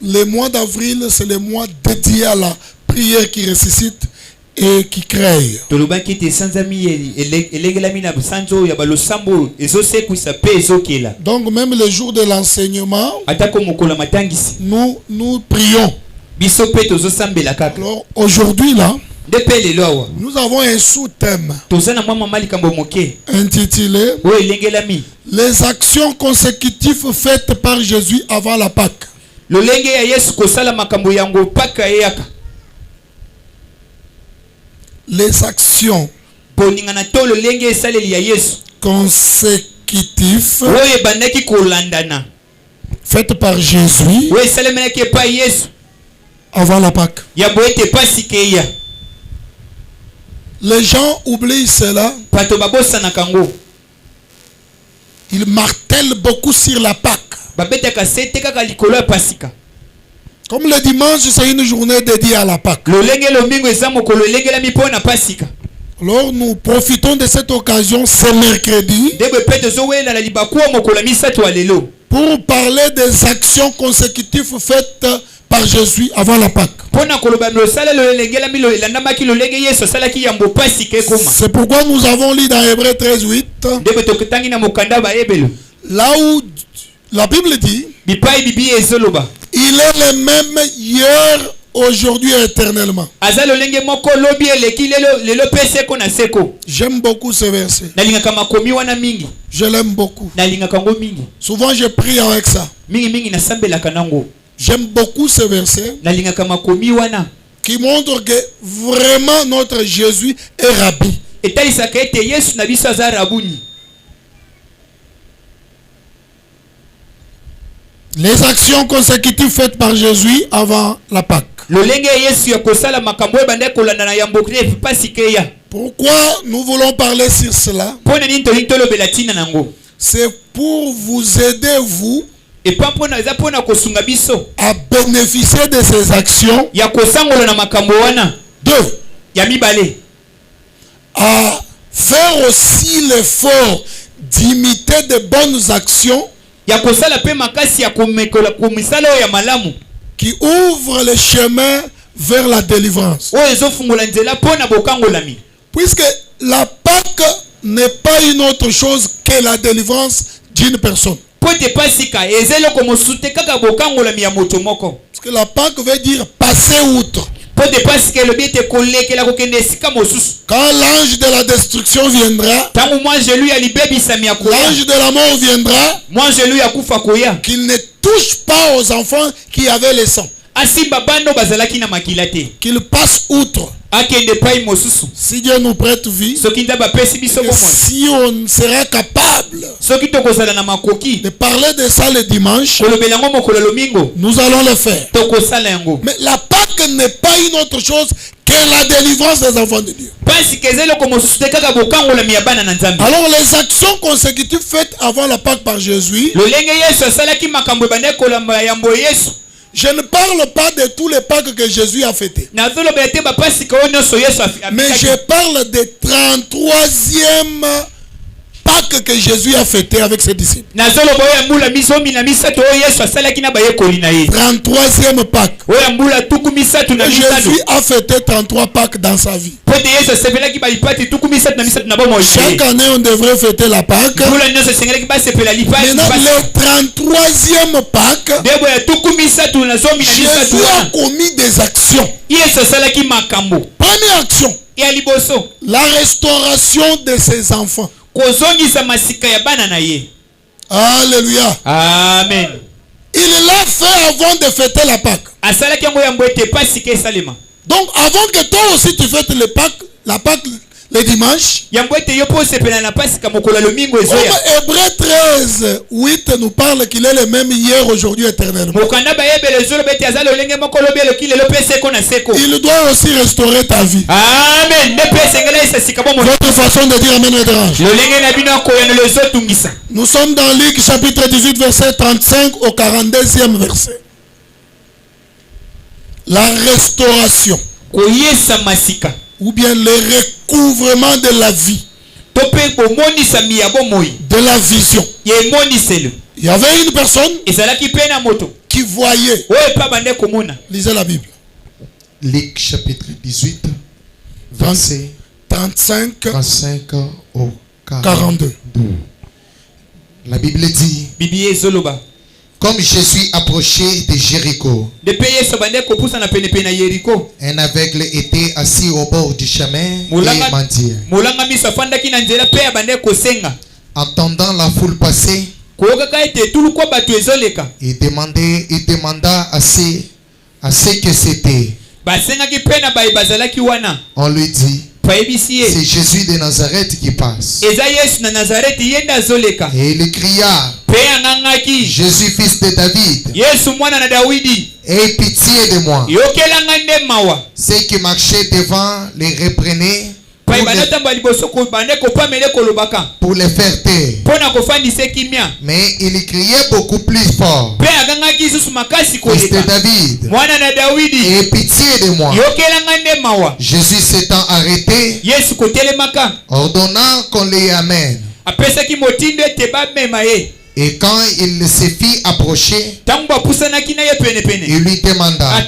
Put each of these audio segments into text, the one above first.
le mois d'avril, c'est le mois dédié à la prière qui ressuscite et qui crée. Donc même le jour de l'enseignement, nous prions. Alors aujourd'hui là, nous avons un sous-thème intitulé les actions consécutives faites par Jésus avant la Pâque. Les actions consécutives faites par Jésus avant la Pâque. Les gens oublient cela. Ils martèlent beaucoup sur la Pâque. Comme le dimanche, c'est une journée dédiée à la Pâque. Alors nous profitons de cette occasion ce mercredi pour parler des actions consécutives faites par Jésus avant la Pâque. C'est pourquoi nous avons lu dans Hébreux 13:8, là où la Bible dit il est le même hier, aujourd'hui et éternellement. J'aime beaucoup ce verset. Je l'aime beaucoup. Souvent je prie avec ça. J'aime beaucoup ce verset qui montre que vraiment notre Jésus est rabbi. Les actions consécutives faites par Jésus avant la Pâque. Pourquoi nous voulons parler sur cela? C'est pour vous aider, vous, à bénéficier de ces actions. Deux, à faire aussi l'effort d'imiter de bonnes actions qui ouvrent le chemin vers la délivrance. Puisque la Pâque n'est pas une autre chose que la délivrance d'une personne. Parce que la Pâque veut dire passer outre. Quand l'ange de la destruction viendra, l'ange de la mort viendra, qu'il ne touche pas aux enfants qui avaient le sang, qu'il passe outre. Si Dieu nous prête vie, si on sera capable de parler de ça le dimanche, nous allons le faire. Mais la Pâque n'est pas une autre chose que la délivrance des enfants de Dieu. Alors les actions consécutives faites avant la Pâque par Jésus, je ne parle pas de tous les Pâques que Jésus a fêtés. Mais je parle des 33e Pâques que Jésus a fêté avec ses disciples. 33e Pâques. Jésus a fêté 33 Pâques dans sa vie. Chaque année on devrait fêter la Pâque. Maintenant le 33e Pâque, Jésus a commis des actions. Première action, la restauration de ses enfants. Alléluia. Amen. Il l'a fait avant de fêter la Pâque. Donc avant que toi aussi tu fêtes la Pâque le dimanche, Hébreux 13:8 nous parle qu'il est le même hier, aujourd'hui, éternellement. Il doit aussi restaurer ta vie. Amen. Votre façon de dire Amen me dérange. Nous sommes dans Luc chapitre 18 verset 35 au 42e verset. La restauration ou bien le recouvrement de la vie, de la vision. Il y avait une personne qui voyaient. Lisez la Bible. Luc chapitre 18, verset 35 au 42. La Bible dit: comme je suis approché de Jéricho, un aveugle était assis au bord du chemin et mendiait. Entendant la foule passer, il demanda à ce que c'était. On lui dit: c'est Jésus de Nazareth qui passe. Et il cria: Jésus, fils de David, aie pitié de moi. Ceux qui marchaient devant les reprenaient pour les faire taire. Mais il criait beaucoup plus fort: fils de David, aie pitié de moi. Jésus s'étant arrêté, ordonnant qu'on les amène. Et quand il se fit approcher, il lui demanda: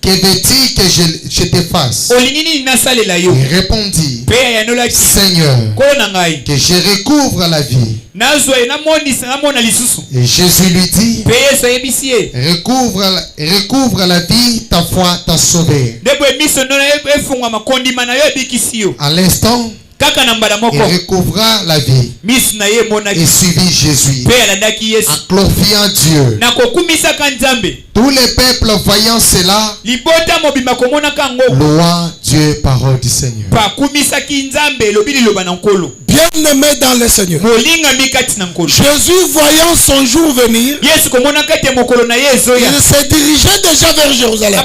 que veux-tu que je te fasse? Il répondit: Seigneur, que je recouvre la vie. Et Jésus lui dit: recouvre la vie, ta foi t'a sauvé. À l'instant, il recouvra la vie et suivit Jésus, glorifiant Dieu. Tous les peuples voyant cela louant Dieu, parole du Seigneur. Bien-aimé dans le Seigneur, Jésus voyant son jour venir, il se dirigeait déjà vers Jérusalem, en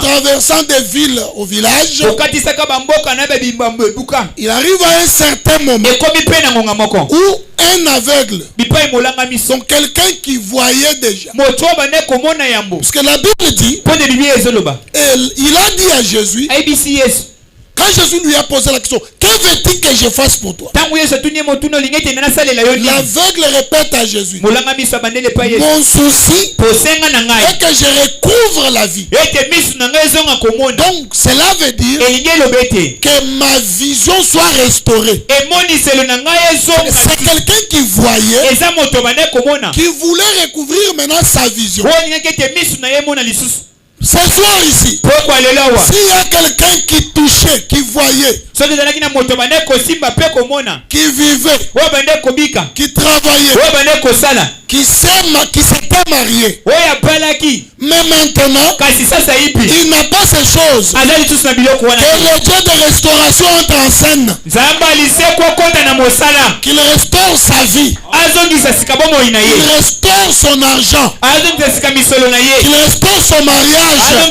traversant de ville au village. Il arrive à un certain moment où un aveugle, donc quelqu'un qui voyait déjà, parce que la Bible dit, il a dit à Jésus, quand Jésus lui a posé la question: que veux-tu que je fasse pour toi? L'aveugle répète à Jésus: mon souci est que je recouvre la vie. Donc cela veut dire que ma vision soit restaurée. C'est quelqu'un qui voyait, qui voulait recouvrir maintenant sa vision. Ce soir ici, s'il y a quelqu'un qui touchait, qui voyait, qui vivait, qui travaillait, qui s'était marié, mais maintenant il n'a pas ces choses, que le Dieu de restauration entre en scène, qu'il restaure sa vie, qu'il restaure son argent, qu'il restaure son mariage, qu'il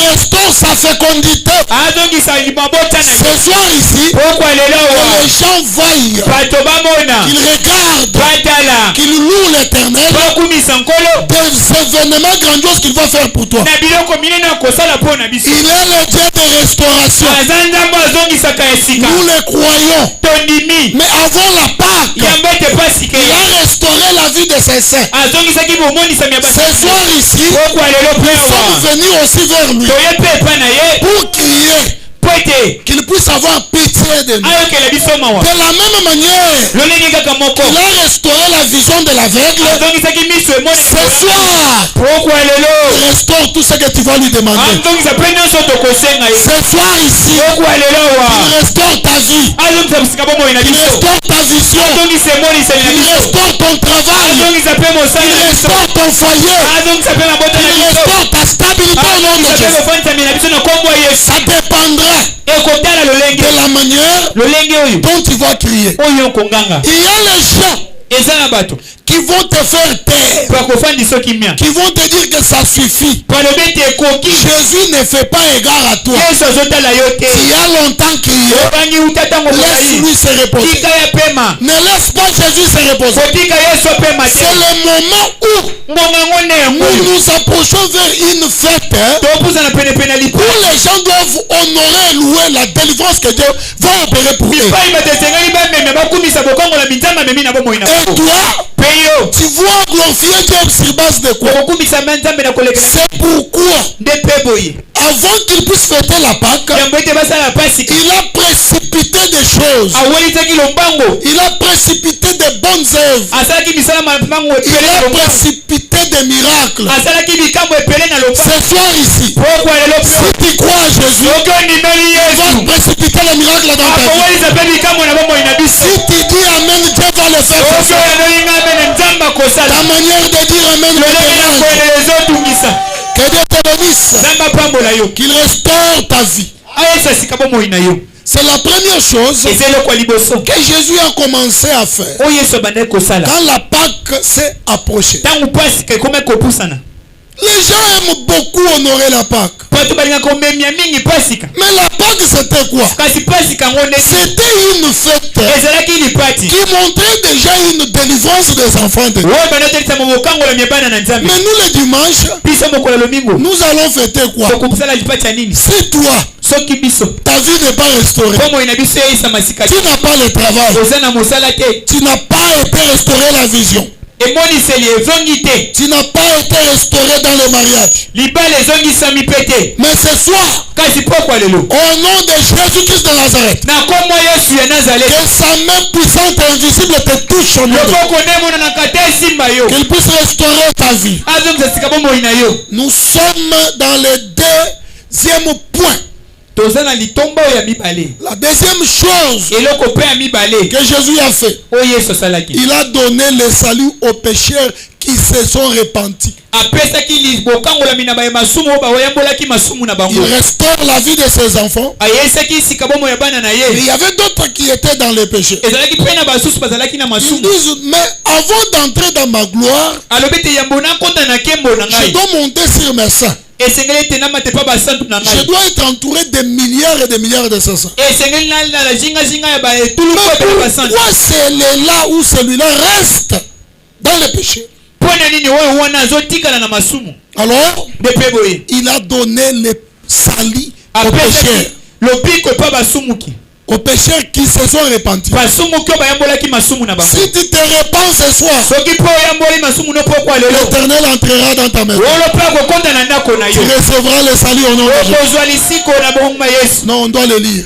restaure sa fécondité. Ce soir ici, que les gens voient, qu'ils regardent, qu'ils louent l'Éternel des événements grandioses qu'il va faire pour toi. Il est le Dieu de restauration. Nous le croyons. Mais avant la Pâque, il a restauré la vie de ses saints. Ce soir ici, nous sommes venus aussi vers lui pour crier qu'il puisse avoir pitié de nous. De la même manière qu'il a restauré la vision de l'aveugle, ce soir il restaure tout ce que tu vas lui demander. Ce soir ici, il restaure ta vie, il restaure ta vision, il restaure ton travail, il restaure ton foyer, il restaure ta stabilité au nom de Jésus. Ça dépendra de la manière dont tu vas crier. Il y a les gens qui vont te faire taire, qui vont te dire que ça suffit. Jésus ne fait pas égard à toi. S'il y a longtemps crié, laisse-lui se reposer. Ne laisse pas Jésus se reposer. C'est le moment où nous nous approchons vers une fête où les gens doivent honorer et louer la délivrance que Dieu va opérer pour eux. Et toi, Tu vois glorifier Dieu sur base de quoi? C'est pourquoi avant qu'il puisse fêter la Pâque, il a précipité des choses. Il a précipité des bonnes œuvres. Il a précipité des miracles. Ce soir ici, si tu crois à Jésus, il va précipiter les miracles dans ta vie. Si tu dis Amen, Dieu va le faire. Ta manière de dire Amen, que Dieu te bénisse. Qu'il restaure ta vie. C'est la première chose que Jésus a commencé à faire quand la Pâque s'est approchée. Les gens aiment beaucoup honorer la Pâque. Mais la Pâque c'était quoi? C'était une fête qui montrait déjà une délivrance des enfants de Dieu. Mais nous le dimanche, nous allons fêter quoi? Si toi, ta vie n'est pas restaurée, tu n'as pas le travail, tu n'as pas été restauré la vision, tu n'as pas été restauré dans le mariage. Mais ce soir, au nom de Jésus-Christ de Nazareth, que sa main puissante et invisible te touche en nous. Qu'il puisse restaurer ta vie. Nous sommes dans le deuxième point. La deuxième chose que Jésus a fait, il a donné le salut aux pécheurs qui se sont repentis. Il restaure la vie de ses enfants. Il y avait d'autres qui étaient dans le péché. Ils disent, mais avant d'entrer dans ma gloire, je dois monter sur mes seins. Je dois être entouré de milliards et de milliards de saints. Mais pourquoi c'est là où celui-là reste dans le péché? Alors, il a donné le salut aux pécheurs. Aux pécheurs qui se sont repentis. Si tu te repens ce soir, l'Éternel entrera dans ta maison. Tu recevras le salut au nom de Jésus. Non, on doit le lire.